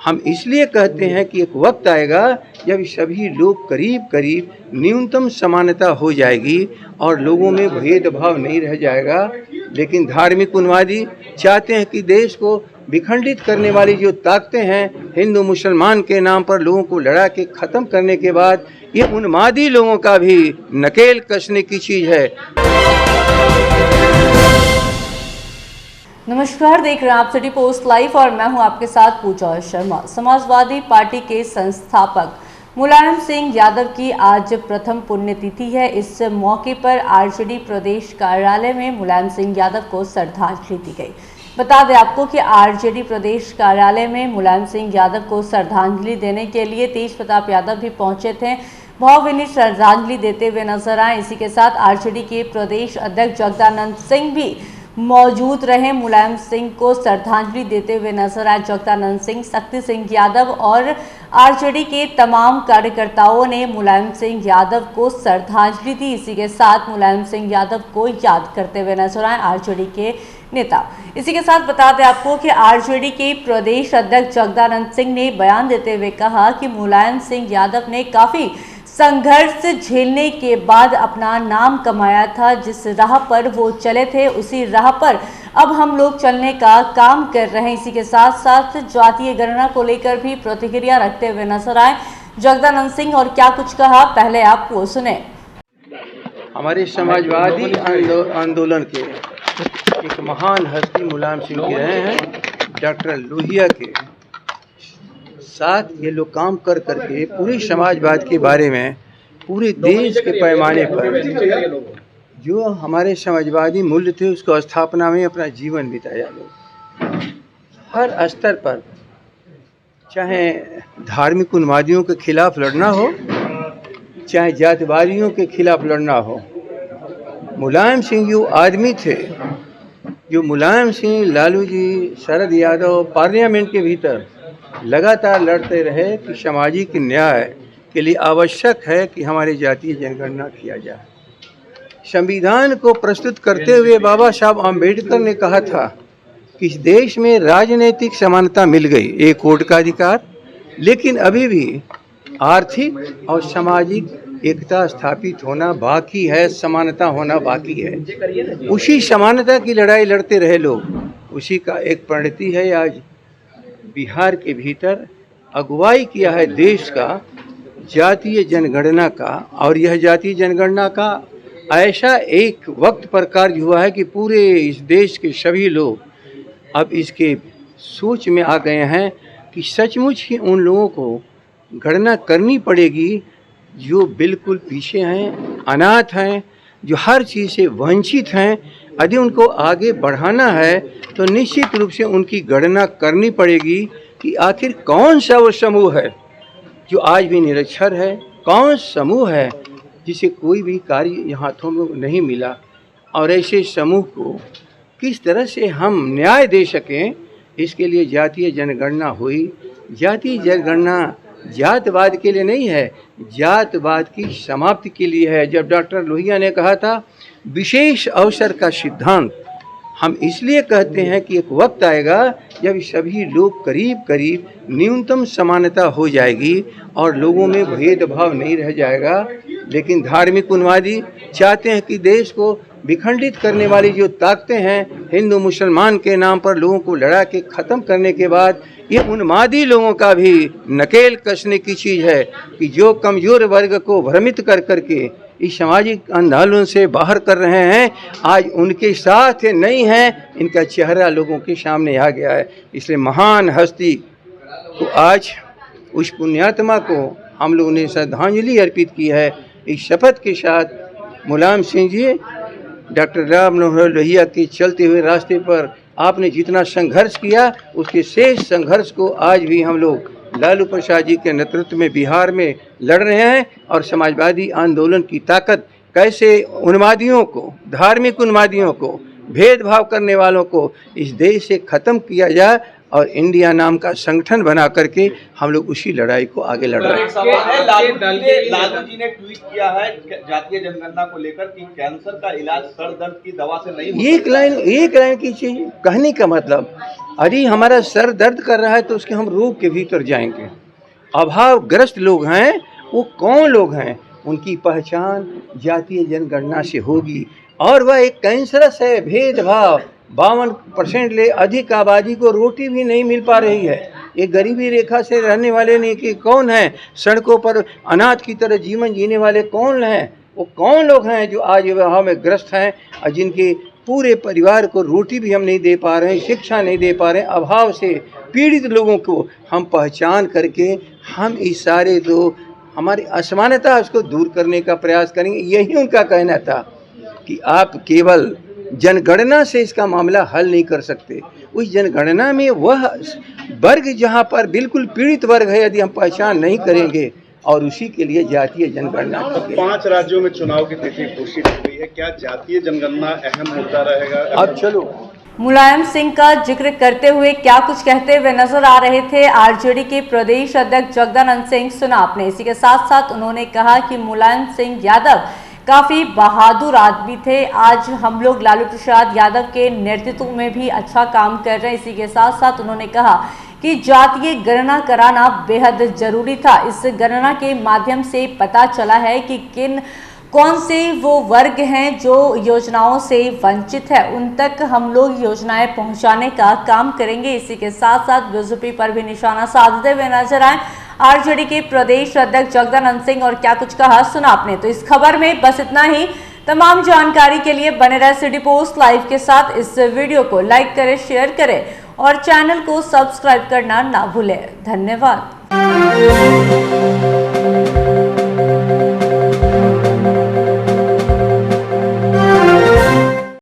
हम इसलिए कहते हैं कि एक वक्त आएगा जब सभी लोग करीब करीब न्यूनतम समानता हो जाएगी और लोगों में भेदभाव नहीं रह जाएगा। लेकिन धार्मिक उन्मादी चाहते हैं कि देश को विखंडित करने वाली जो ताकतें हैं, हिंदू मुसलमान के नाम पर लोगों को लड़ा के ख़त्म करने के बाद ये उन्मादी लोगों का भी नकेल कसने की चीज़ है। नमस्कार, देख रहे हैं आप सिटी पोस्ट लाइव और मैं हूं आपके साथ पूजा शर्मा। समाजवादी पार्टी के संस्थापक मुलायम सिंह यादव की आज प्रथम पुण्यतिथि है। इस मौके पर आरजेडी प्रदेश कार्यालय में मुलायम सिंह यादव को श्रद्धांजलि दी गई। बता दें आपको कि आरजेडी प्रदेश कार्यालय में मुलायम सिंह यादव को श्रद्धांजलि देने के लिए तेज प्रताप यादव भी पहुंचे थे। भावभीनी श्रद्धांजलि देते हुए नजर आए। इसी के साथ आरजेडी के प्रदेश अध्यक्ष जगदानंद सिंह भी मौजूद रहे। मुलायम सिंह को श्रद्धांजलि देते हुए नजर आए जगदानंद सिंह, शक्ति सिंह यादव और आरजेडी के तमाम कार्यकर्ताओं ने मुलायम सिंह यादव को श्रद्धांजलि दी। इसी के साथ मुलायम सिंह यादव को याद करते हुए नजर आए आरजेडी के नेता। इसी के साथ बता दें आपको कि आरजेडी के प्रदेश अध्यक्ष जगदानंद सिंह ने बयान देते हुए कहा कि मुलायम सिंह यादव ने काफी संघर्ष झेलने के बाद अपना नाम कमाया था। जिस राह पर वो चले थे उसी राह पर अब हम लोग चलने का काम कर रहे हैं। इसी के साथ साथ जातीय गणना को लेकर भी प्रतिक्रिया रखते हुए नजर आए जगदानंद सिंह और क्या कुछ कहा, पहले आप वो सुने। हमारे समाजवादी आंदोलन के एक महान हस्ती मुलायम सिंह के रहे हैं। डॉक्टर लोहिया के साथ ये लोग काम कर करके पूरे समाजवाद के बारे में पूरे देश के पैमाने पर जो हमारे समाजवादी मूल्य थे उसको स्थापना में अपना जीवन बिताया। लोग हर स्तर पर, चाहे धार्मिक उन्मादियों के खिलाफ लड़ना हो, चाहे जातिवादियों के खिलाफ लड़ना हो, मुलायम सिंह जो आदमी थे, जो मुलायम सिंह, लालू जी, शरद यादव पार्लियामेंट के भीतर लगातार लड़ते रहे कि सामाजिक न्याय के लिए आवश्यक है कि हमारी जातीय जनगणना किया जाए। संविधान को प्रस्तुत करते हुए बाबा साहब अम्बेडकर ने कहा था कि इस देश में राजनीतिक समानता मिल गई, एक वोट का अधिकार, लेकिन अभी भी आर्थिक और सामाजिक एकता स्थापित होना बाकी है, समानता होना बाकी है। उसी समानता की लड़ाई लड़ते रहे लोग। उसी का एक परिणति है आज बिहार के भीतर अगुवाई किया है देश का जातीय जनगणना का। और यह जातीय जनगणना का ऐसा एक वक्त पर कार्य हुआ है कि पूरे इस देश के सभी लोग अब इसके सोच में आ गए हैं कि सचमुच ही उन लोगों को गणना करनी पड़ेगी जो बिल्कुल पीछे हैं, अनाथ हैं, जो हर चीज़ से वंचित हैं। यदि उनको आगे बढ़ाना है तो निश्चित रूप से उनकी गणना करनी पड़ेगी कि आखिर कौन सा वो समूह है जो आज भी निरक्षर है, कौन समूह है जिसे कोई भी कार्य हाथों में नहीं मिला, और ऐसे समूह को किस तरह से हम न्याय दे सकें, इसके लिए जातीय जनगणना हुई। जातीय जनगणना जातवाद के लिए नहीं है, जातवाद की समाप्ति के लिए है। जब डॉक्टर लोहिया ने कहा था विशेष अवसर का सिद्धांत, हम इसलिए कहते हैं कि एक वक्त आएगा जब सभी लोग करीब करीब न्यूनतम समानता हो जाएगी और लोगों में भेदभाव नहीं रह जाएगा। लेकिन धार्मिक उन्मादी चाहते हैं कि देश को विखंडित करने वाली जो ताकतें हैं, हिंदू मुसलमान के नाम पर लोगों को लड़ा के ख़त्म करने के बाद ये उन्मादी लोगों का भी नकेल कसने की चीज़ है कि जो कमज़ोर वर्ग को भ्रमित कर करके इस सामाजिक आंदोलन से बाहर कर रहे हैं, आज उनके साथ नहीं हैं, इनका चेहरा लोगों के सामने आ गया है। इसलिए महान हस्ती को आज उस पुण्यात्मा को हम लोगों ने श्रद्धांजलि अर्पित की है। इस शपथ के साथ मुलायम सिंह जी, डॉक्टर राम मनोहर लोहिया के चलते हुए रास्ते पर आपने जितना संघर्ष किया, उसके शेष संघर्ष को आज भी हम लोग लालू प्रसाद जी के नेतृत्व में बिहार में लड़ रहे हैं। और समाजवादी आंदोलन की ताकत कैसे उन्मादियों को, धार्मिक उन्मादियों को, भेदभाव करने वालों को इस देश से ख़त्म किया जाए, और इंडिया नाम का संगठन बना करके हम लोग उसी लड़ाई को आगे लड़ रहे हैं। लालू जी ने ट्वीट किया है जातीय जनगणना को लेकर कि कैंसर का इलाज सर दर्द की दवा से नहीं हो सकता। एक लाइन की चीज कहने का मतलब, अरे हमारा सर दर्द कर रहा है तो उसके हम रोग के भीतर जाएंगे। अभावग्रस्त लोग हैं, वो कौन लोग हैं, उनकी पहचान जातीय जनगणना से होगी। और वह एक कैंसरस है, भेदभाव। 52% ले अधिक आबादी को रोटी भी नहीं मिल पा रही है। ये गरीबी रेखा से रहने वाले नहीं कि कौन हैं, सड़कों पर अनाथ की तरह जीवन जीने वाले कौन हैं, वो कौन लोग हैं जो आज अभाव में ग्रस्त हैं और जिनके पूरे परिवार को रोटी भी हम नहीं दे पा रहे हैं, शिक्षा नहीं दे पा रहे हैं। अभाव से पीड़ित लोगों को हम पहचान करके हम इस सारे जो हमारी असमानता उसको दूर करने का प्रयास करेंगे। यही उनका कहना था कि आप केवल जनगणना से इसका मामला हल नहीं कर सकते। उस जनगणना में वह वर्ग जहाँ पर बिल्कुल पीड़ित वर्ग है, यदि हम पहचान नहीं करेंगे और उसी के लिए जातीय जनगणना। 5 राज्यों में चुनाव की तिथि घोषित हुई है, क्या जातीय जनगणना अहम मुद्दा रहेगा? अब चलो, मुलायम सिंह का जिक्र करते हुए क्या कुछ कहते हुए नजर आ रहे थे आरजेडी के प्रदेश अध्यक्ष जगदानंद सिंह, सुना आपने। इसी के साथ साथ उन्होंने कहा कि मुलायम सिंह यादव काफी बहादुर आदमी थे। आज हम लोग लालू प्रसाद यादव के नेतृत्व में भी अच्छा काम कर रहे हैं। इसी के साथ साथ उन्होंने कहा कि जातीय गणना कराना बेहद जरूरी था। इस गणना के माध्यम से पता चला है कि कौन से वो वर्ग हैं जो योजनाओं से वंचित है, उन तक हम लोग योजनाएं पहुंचाने का काम करेंगे। इसी के साथ साथ बीजेपी पर भी निशाना साधते हुए नजर आए आरजेडी के प्रदेश अध्यक्ष जगदानंद सिंह, और क्या कुछ कहा सुना आपने। तो इस खबर में बस इतना ही। तमाम जानकारी के लिए बने रहे सिटी पोस्ट लाइव के साथ। इस वीडियो को लाइक करें, शेयर करें और चैनल को सब्सक्राइब करना ना भूलें। धन्यवाद।